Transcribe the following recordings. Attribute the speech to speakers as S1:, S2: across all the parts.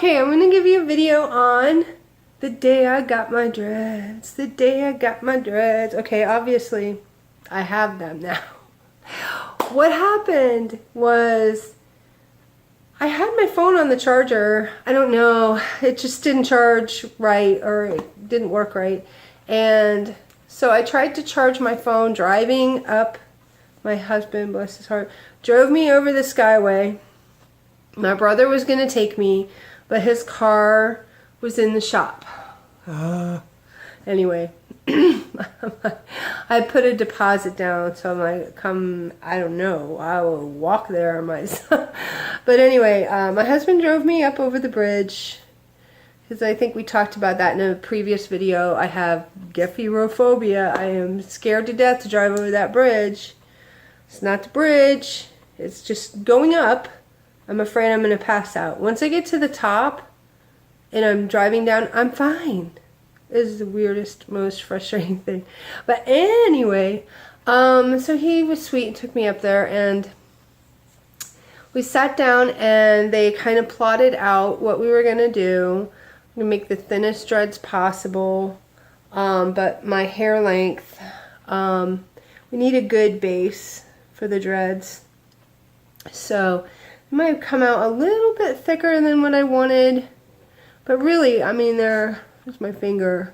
S1: Okay, I'm gonna give you a video on the day I got my dreads. The day I got my dreads. Okay, obviously I have them now. What happened was I had my phone on the charger. I don't know, it just didn't charge right, or it didn't work right. And so I tried to charge my phone driving up. My husband, bless his heart, drove me over the Skyway. My brother was going to take me, but his car was in the shop. Anyway, I put a deposit down, so I'm like, I don't know, I will walk there myself. But anyway, my husband drove me up over the bridge, because I think we talked about that in a previous video. I have gephorophobia. I am scared to death to drive over that bridge. It's not the bridge, it's just going up. I'm afraid I'm going to pass out. Once I get to the top and I'm driving down, I'm fine. This is the weirdest, most frustrating thing. But anyway, so he was sweet and took me up there, and we sat down and they kind of plotted out what we were going to do. I'm going to make the thinnest dreads possible, but my hair length, we need a good base for the dreads. So it might have come out a little bit thicker than what I wanted, but really, I mean, there's my finger,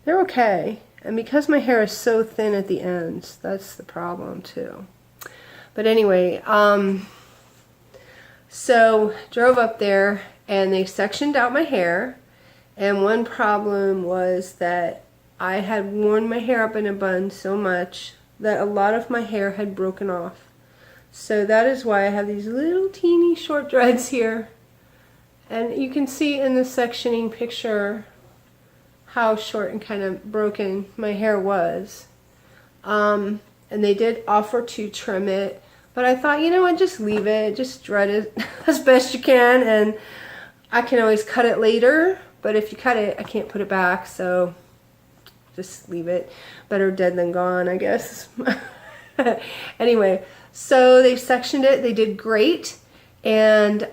S1: they're okay. And because my hair is so thin at the ends, that's the problem too. But anyway, so drove up there and they sectioned out my hair, and one problem was that I had worn my hair up in a bun so much that a lot of my hair had broken off. So that is why I have these little teeny short dreads here. And you can see in the sectioning picture how short and kind of broken my hair was. And they did offer to trim it, but I thought, you know what, just leave it, just dread it as best you can, and I can always cut it later, but if you cut it, I can't put it back, so just leave it. Better dead than gone, I guess. Anyway, so they sectioned it. They did great, and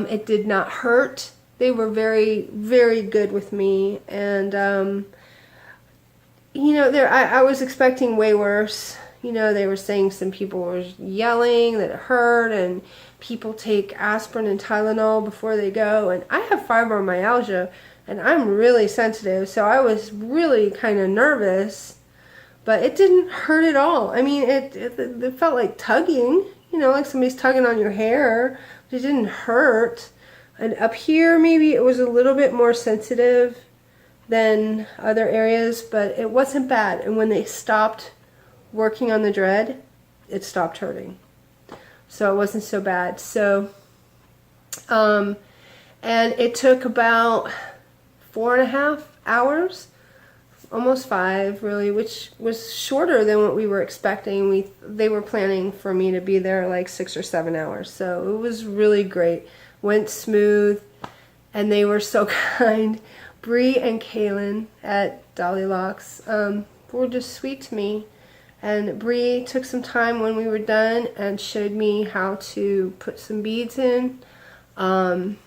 S1: it did not hurt. They were very, very good with me, and you know, I was expecting way worse. You know, they were saying some people were yelling that it hurt, and people take aspirin and Tylenol before they go, and I have fibromyalgia, and I'm really sensitive, so I was really kind of nervous, but it didn't hurt at all. I mean, it felt like tugging, you know, like somebody's tugging on your hair, but it didn't hurt. And up here, maybe it was a little bit more sensitive than other areas, but it wasn't bad. And when they stopped working on the dread, it stopped hurting. So it wasn't so bad. So, and it took about 4.5 hours, almost 5 really, which was shorter than what we were expecting. They were planning for me to be there like 6 or 7 hours, so it was really great. Went smooth, and they were so kind. Bree and Kaylin at Dolly Locks were just sweet to me, and Bree took some time when we were done and showed me how to put some beads in, and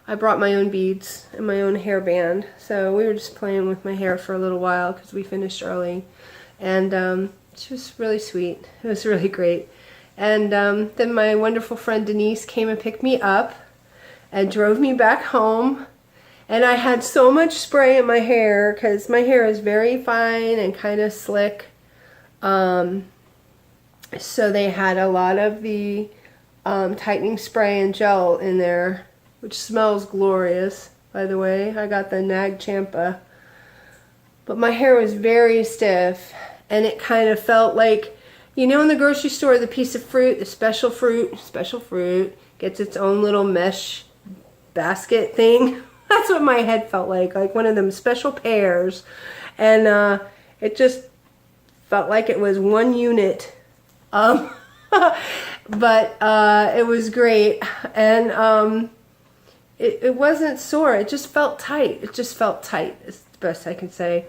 S1: I brought my own beads and my own hairband, so we were just playing with my hair for a little while because we finished early, and she was really sweet. It was really great. And then my wonderful friend Denise came and picked me up and drove me back home, and I had so much spray in my hair because my hair is very fine and kind of slick, so they had a lot of the tightening spray and gel in there, which smells glorious, by the way. I got the Nag Champa. But my hair was very stiff, and it kind of felt like, you know, in the grocery store, the piece of fruit, the special fruit, gets its own little mesh basket thing. That's what my head felt like one of them special pears. And it just felt like it was one unit. But it was great. And it wasn't sore. It just felt tight. It just felt tight, is the best I can say.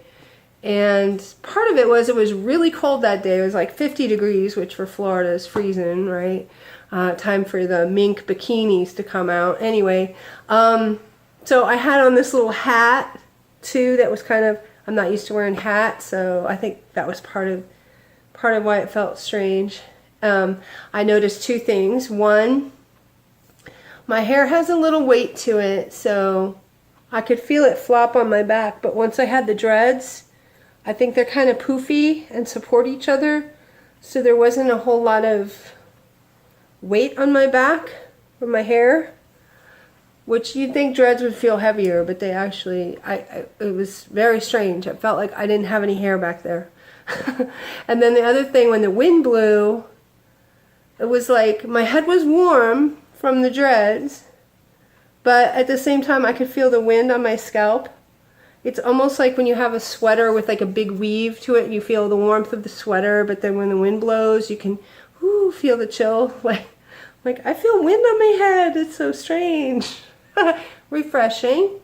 S1: And part of it was really cold that day. It was like 50 degrees, which for Florida is freezing, right? Time for the mink bikinis to come out. Anyway, so I had on this little hat too that was kind of, I'm not used to wearing hats, so I think that was part of why it felt strange. I noticed two things. One, my hair has a little weight to it, so I could feel it flop on my back, but once I had the dreads, I think they're kind of poofy and support each other, so there wasn't a whole lot of weight on my back or my hair, which you'd think dreads would feel heavier, but they actually, it was very strange. It felt like I didn't have any hair back there. And then the other thing, when the wind blew, it was like my head was warm from the dreads, but at the same time I could feel the wind on my scalp. It's almost like when you have a sweater with like a big weave to it, you feel the warmth of the sweater, but then when the wind blows, you can feel the chill. Like I feel wind on my head. It's so strange. Refreshing.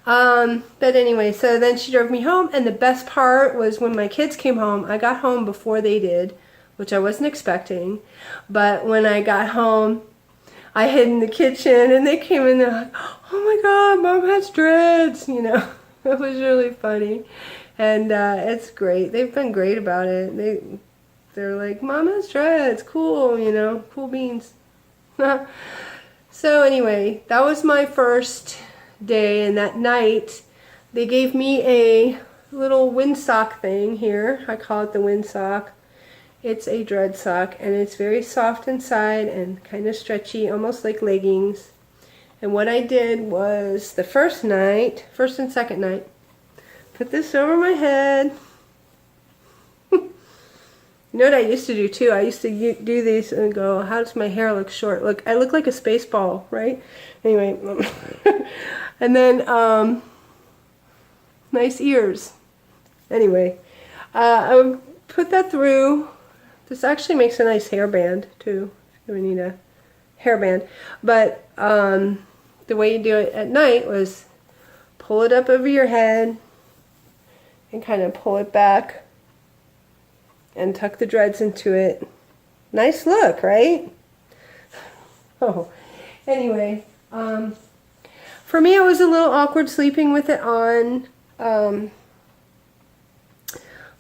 S1: But anyway, so then she drove me home, and the best part was when my kids came home. I got home before they did, which I wasn't expecting, but when I got home, I hid in the kitchen, and they came in, they're like, oh my god, Mom has dreads, you know. It was really funny, and it's great. They've been great about it. They're like, Mom has dreads, cool, you know, cool beans. So anyway, that was my first day, and that night they gave me a little windsock thing here. I call it the windsock. It's a dread sock, and it's very soft inside and kind of stretchy, almost like leggings. And what I did was the first and second night, put this over my head. You know what I used to do too? I used to do these and go, how does my hair look short? Look, I look like a space ball, right? Anyway, and then nice ears. Anyway, I would put that through. This actually makes a nice hairband too. We need a hairband. But the way you do it at night was pull it up over your head and kind of pull it back and tuck the dreads into it. Nice look, right? Oh, anyway, for me it was a little awkward sleeping with it on.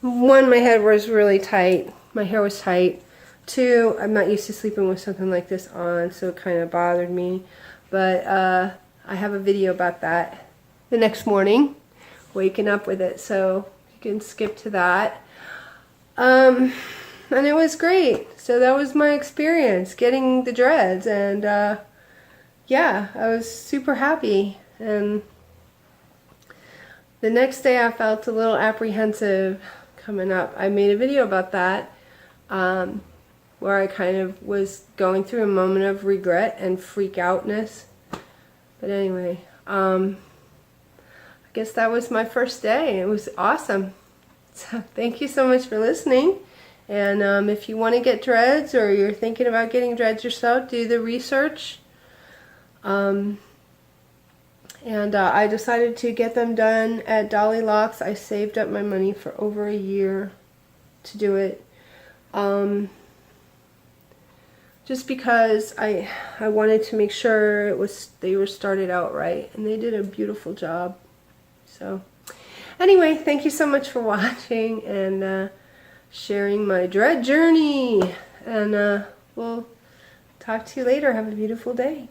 S1: One, my head was really tight. My hair was tight. Two, I'm not used to sleeping with something like this on, so it kind of bothered me. But I have a video about that the next morning, waking up with it, so you can skip to that. And it was great. So that was my experience getting the dreads, and yeah, I was super happy. And the next day I felt a little apprehensive coming up. I made a video about that, where I kind of was going through a moment of regret and freak outness. But anyway, I guess that was my first day. It was awesome. So thank you so much for listening. And if you want to get dreads, or you're thinking about getting dreads yourself, do the research. And I decided to get them done at Dolly Locks. I saved up my money for over a year to do it. Just because I wanted to make sure they were started out right, and they did a beautiful job. So anyway, thank you so much for watching and sharing my dread journey, and we'll talk to you later. Have a beautiful day.